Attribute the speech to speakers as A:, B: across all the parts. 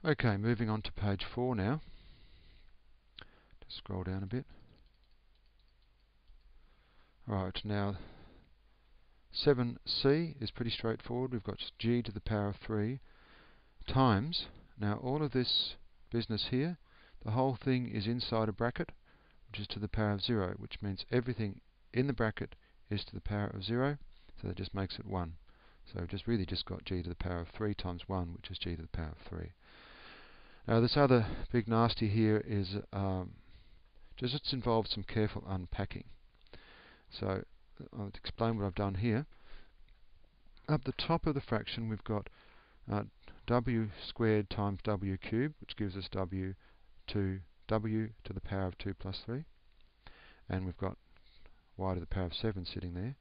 A: Okay, moving on to page 4 now. Just scroll down a bit. Right, now 7c is pretty straightforward. We've got g to the power of 3 times, now all of this business here, the whole thing is inside a bracket, which is to the power of 0, which means everything in the bracket is to the power of 0, so that just makes it 1. So we've just really just got g to the power of 3 times 1, which is g to the power of 3. Now this other big nasty here is just it's involved some careful unpacking. So I'll explain what I've done here. Up the top of the fraction we've got w squared times w cubed, which gives us w to the power of 2 plus 3. And we've got y to the power of 7 sitting there.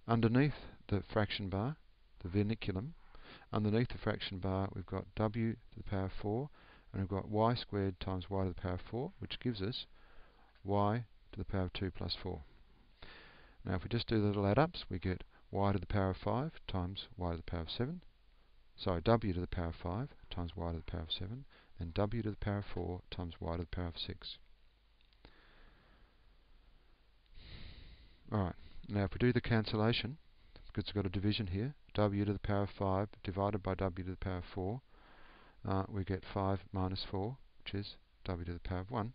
A: Underneath the fraction bar, the vernaculum, underneath the fraction bar we've got w to the power of 4, and we've got y squared times y to the power of 4, which gives us y to the power of 2 plus 4. Now if we just do the little add-ups, we get y to the power of 5 times y to the power of 7. Sorry, w to the power of 5 times y to the power of 7, and w to the power of 4 times y to the power of 6. Alright, now if we do the cancellation, because we've got a division here, w to the power of 5 divided by w to the power of 4, we get 5 minus 4, which is w to the power of 1.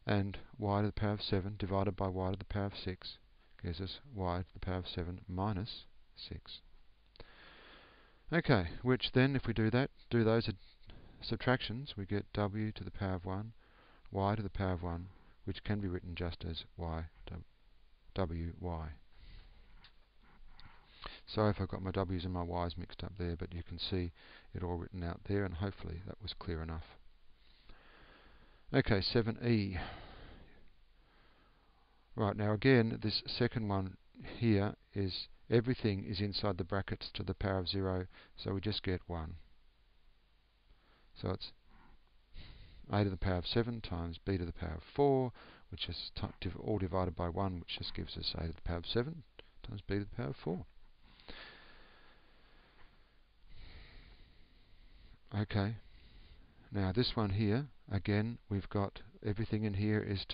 A: And y to the power of 7 divided by y to the power of 6 gives us y to the power of 7 minus 6. Okay, which then, if we do that, do those subtractions, we get w to the power of 1, y to the power of 1, which can be written just as wy. Sorry if I've got my w's and my y's mixed up there, but you can see it all written out there, and hopefully that was clear enough. Okay, 7e. Right, now again, this second one here is everything is inside the brackets to the power of 0, so we just get 1. So it's a to the power of 7 times b to the power of 4, which is all divided by 1, which just gives us a to the power of 7 times b to the power of 4. Okay, now this one here, again, we've got everything in here is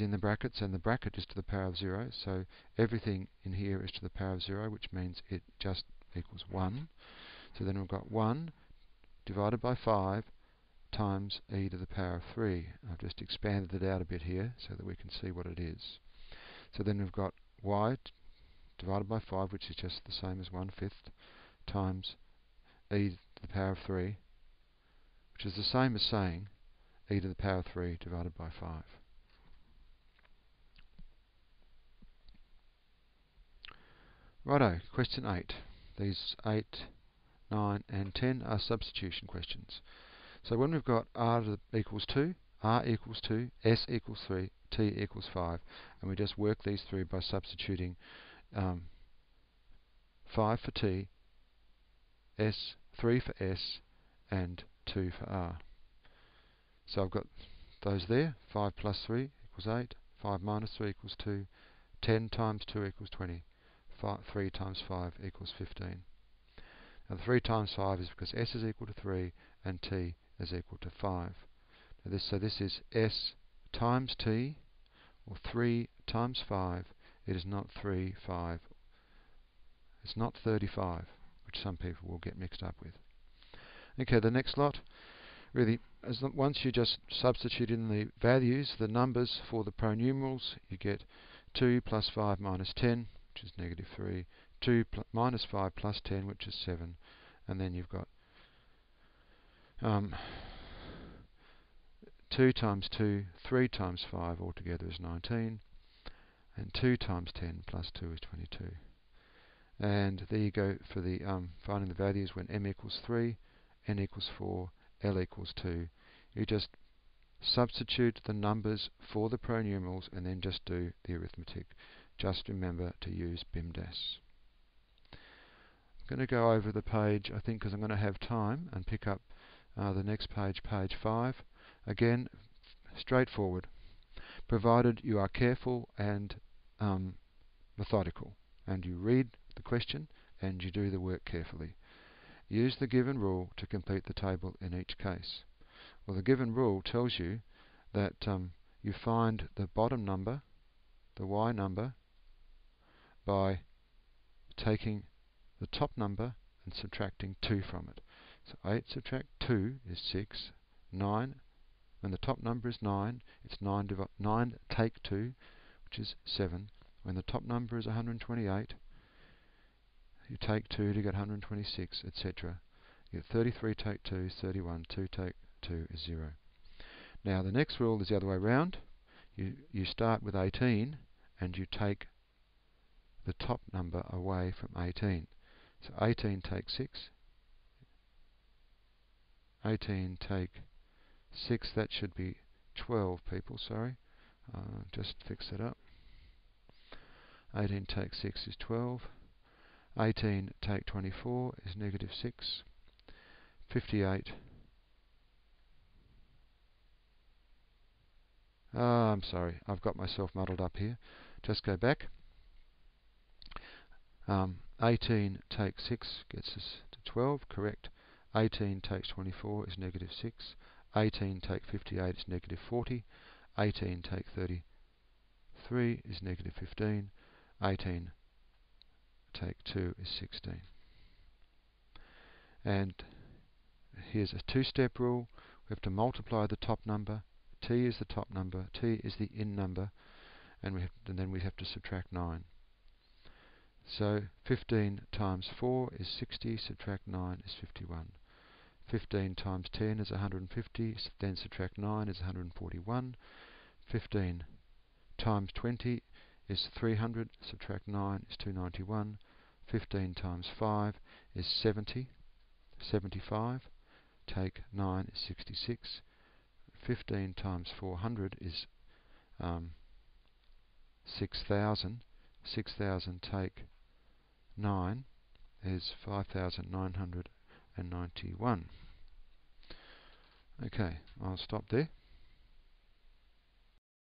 A: in the brackets, and the bracket is to the power of 0, so everything in here is to the power of 0, which means it just equals 1. So then we've got 1 divided by 5 times e to the power of 3. I've just expanded it out a bit here so that we can see what it is. So then we've got y divided by 5, which is just the same as 1/5, times e to the power of 3, which is the same as saying e to the power of 3 divided by 5. Righto, question 8. These 8, 9 and 10 are substitution questions. So when we've got r equals 2, r equals 2, s equals 3, t equals 5, and we just work these through by substituting 5 for t, 3 for s, and 2 for r. So I've got those there. 5 plus 3 equals 8, 5 minus 3 equals 2, 10 times 2 equals 20, 3 times 5 equals 15. Now the 3 times 5 is because s is equal to 3 and t is equal to 5. Now so this is s times t, or 3 times 5. It is not 3, 5. It's not 35, which some people will get mixed up with. Okay, the next lot, really, once you just substitute in the values, the numbers for the pronumerals, you get 2 plus 5 minus 10, which is negative 3, 2 minus 5 plus 10, which is 7, and then you've got 2 times 2, 3 times 5 altogether is 19, and 2 times 10 plus 2 is 22. And there you go for the finding the values when m equals 3, n equals 4, L equals 2. You just substitute the numbers for the pronumerals and then just do the arithmetic. Just remember to use BIMDAS. I'm going to go over the page, I think, because I'm going to have time, and pick up the next page, page 5. Again, straightforward, provided you are careful and methodical, and you read the question and you do the work carefully. Use the given rule to complete the table in each case. Well, the given rule tells you that you find the bottom number, the y number, by taking the top number and subtracting 2 from it. So 8 subtract 2 is 6. 9, when the top number is 9, it's 9 take 2, which is 7. When the top number is 128, you take 2 to get 126, etc. You get 33 take 2 is 31, 2 take 2 is 0. Now the next rule is the other way around. You start with 18 and you take the top number away from 18. So 18 take 6. 18 take 6, that should be 12 people, sorry. Just fix it up. 18 take 6 is 12. 18 take 24 is negative 6. 58. I'm sorry, I've got myself muddled up here. Just go back. 18 take 6 gets us to 12, correct. 18 takes 24 is negative 6. 18 take 58 is negative 40. 18 take 33 is negative 15. 18 take 2 is 16. And here's a two-step rule. We have to multiply the top number. T is the top number, T is the in number, and then we have to subtract 9. So 15 times 4 is 60, subtract 9 is 51. 15 times 10 is 150, then subtract 9 is 141. 15 times 20 is 300, subtract 9 is 291. 15 times 5 is 70, 75. Take 9 is 66. 15 times 400 is 6,000. 6,000 take 9 is 5,991. Okay, I'll stop there.